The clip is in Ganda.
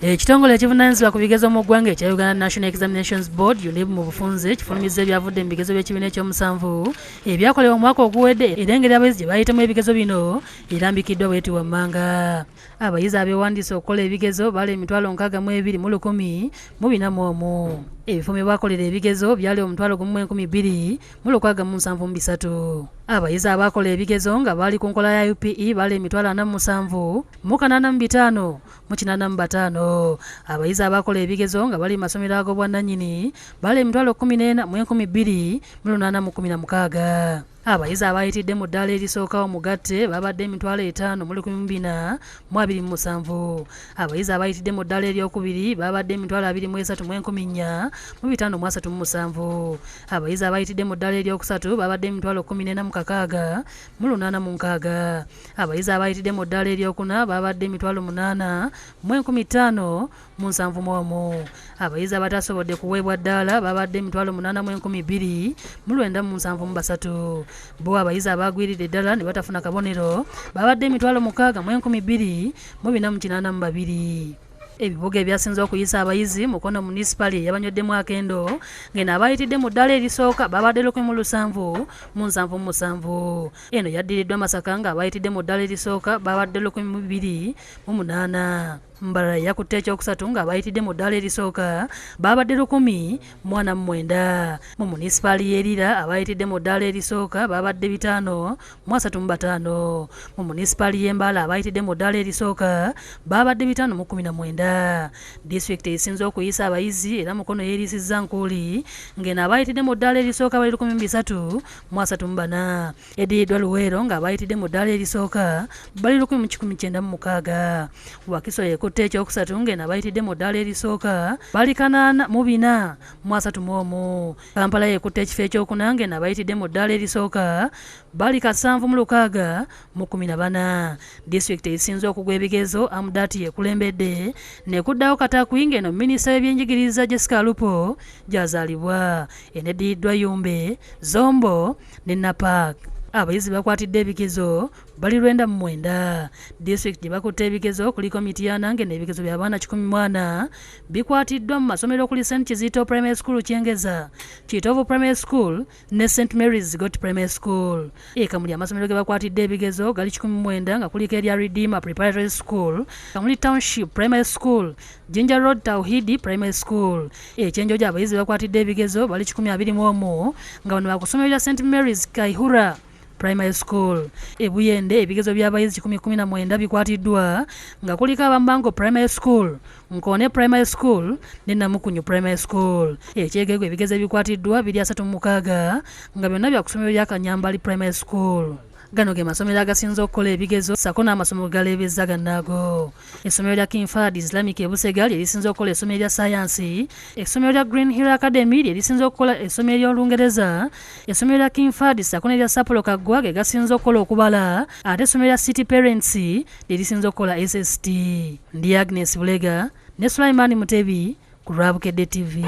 Ekitongole ekivunaanyizibwa ku bigezo mu ggwanga ekya Uganda National Examinations Board UNIB mu bufunze kifulumizza ebyavudde mu bigezo by'ekibiina ekyomusanvu ebyakolebwa mu mwaka oguwedde era engeri abayizi gye bayitamu ebigezo bino erambikiddwa bw'eti wammanga. Abayizi abeewandiise okukola ebigezo bali 62,141. Ebifo bye bakolera ebigezo byali 12,673. Abayizi abakola ebigezo nga bali ku nkola ya UPE bali 47,085. Abayizi abakola ebigezo nga bali masomero ag'obwannannyini bali 14,816. Abayizi abayitidde mu ddaala erisooka omugatte babadde 5,227. Abayizi abayitidde mu ddaala eryokubiri babadde 23,457. Abayizi abayitidde mu ddaala eryokusatu babadde 14,686. Abayizi abayitidde mu ddaala eryokuna babadde 8,571. Abayizi abatasobodde kuweebwa ddaala babadde 8,273. Bo abayizi abagwiridde eddala ne batafuna kabonero babadde 60,482. Ebibuga ebyasinze okuyisa abayizi mukono munisipali yabanyweddemu akendo ngeno abayitidde mu ddaala erisooka babadde 1,777. Eno yaddiriddwa Masaka nga abayitidde mu ddaala erisooka babadde 208. Mbarara yakutte ekyokusatu nga abayitidde mu ddaala erisooka babadde 149. Mu munisipali y'Erira abayitidde mu ddaala erisooka babadde 535. Mu munisipali y'Embaala abayitidde mu ddaala erisooka babadde 519. Disitulikiti esinze okuyisa abayizi era mukono yeerisizza Nkuuli ngeno abayitidde mu ddaala erisooka bali 334. Eddiyiddwa Luweero nga abayitidde mu ddaala erisooka bali 1,906. Wakiso ekutte ekyokusatu ngeno abayitidde mu ddaala erisooka bali 8,431. Kampala yekutte ekifo ekyokuna ngeno abayitidde mu ddaala erisooka bali 7,114. Disitulikiti esinze okugwa ebigezo Amudati ekulembedde nekuddawo Katakwi ngeno minisita w'ebyenjigiriza Jessica Alupo gyazaalibwa. Eneddiyiddwa Yumbe, Zombo ne Napak. Abayizi bakwatidde ebigezo bali 99. Disitulikiti gye bakutte ebigezo kuliko Mityana ngeno ebigezo by'abaana 14 bikwatiddwa mu masomero okuli St. Kizito Primary School Kyengeza, Kitovu Primary School ne St. Mary's Got Primary School. Ekamuli amasomero ge bakwatidde ebigezo gali 19 nga kuliko erya Redeemer Preparatory School, Kamuli Township Primary School, Jinja Road Tauhidi Primary School. Ekyenjo gy'abayizi bakwatidde ebigezo bali 121 nga bano bakusomero lya St. Mary's Kaihura Primary School. Ebuyende ebigezo by'abayizi 119 bikwatiddwa nga kuliko Abambango Primary School, Nkone Primary School ne Namukunyu Primary School. Ekyegego ebigezo ebikwatiddwa 36 nga byonna bya kusomero lya Kanyambali Primary School. Gano ge masomero agasinze okukola ebigezo sako n'amasomero galebezza gannago. Essomero lya King Fahd Islamic e Busega lye lisinze okukola essomero lya sayansi, essomero lya Green Hill Academy lye lisinze okukola essomero ly'Olungereza, essomero lya King Fahd sako n'erya Sapolo Kaggwa ge gasinze okukola okubala, ate essomero lya City Parents lye lisinze okukola SST. Ndi Agnes Bulega ne Sulaiman Mutebi ku Bukedde TV.